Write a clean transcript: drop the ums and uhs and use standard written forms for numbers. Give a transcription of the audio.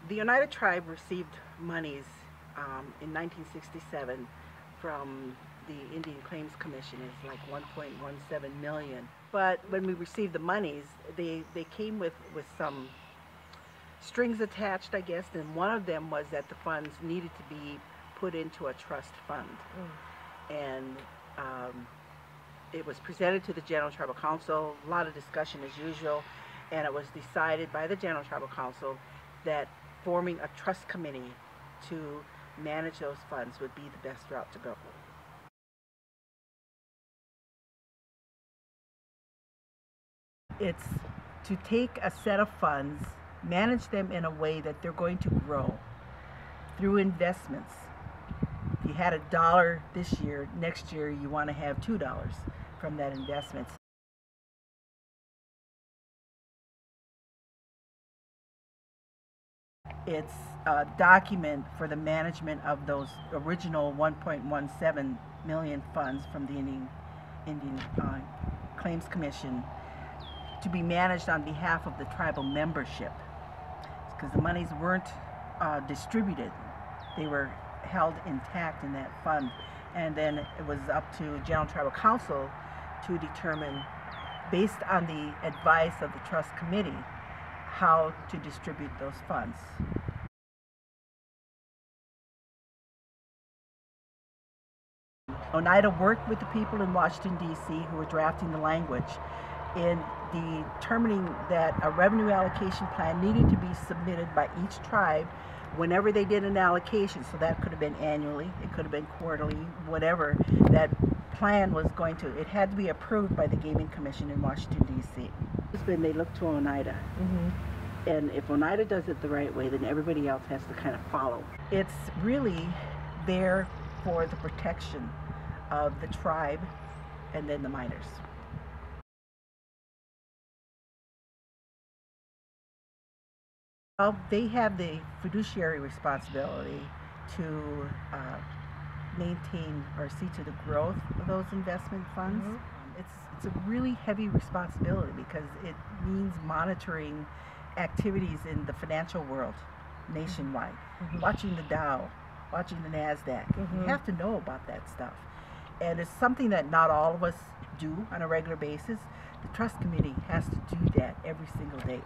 The Oneida tribe received monies in 1967 from the Indian Claims Commission. It's like 1.17 million. But when we received the monies, they came with some strings attached, I guess, and one of them was that the funds needed to be put into a trust fund. And it was presented to the General Tribal Council, a lot of discussion as usual, and it was decided by the General Tribal Council that forming a trust committee to manage those funds would be the best route to go. It's to take a set of funds, manage them in a way that they're going to grow through investments. If you had $1 this year, next year you want to have $2 from that investment. It's a document for the management of those original 1.17 million funds from the Indian Claims Commission to be managed on behalf of the tribal membership, because the monies weren't distributed. They were held intact in that fund, and then it was up to General Tribal Council to determine, based on the advice of the trust committee, how to distribute those funds. Oneida worked with the people in Washington, D.C. who were drafting the language in determining that a revenue allocation plan needed to be submitted by each tribe whenever they did an allocation. So that could have been annually, it could have been quarterly, whatever that plan was going to. It had to be approved by the Gaming Commission in Washington, D.C. Then they look to Oneida. And if Oneida does it the right way, then everybody else has to kind of follow. It's really there for the protection of the tribe and then the miners. Well, they have the fiduciary responsibility to maintain or see to the growth of those investment funds. It's a really heavy responsibility because it means monitoring activities in the financial world nationwide, watching the Dow, watching the NASDAQ. You have to know about that stuff. And it's something that not all of us do on a regular basis. The trust committee has to do that every single day.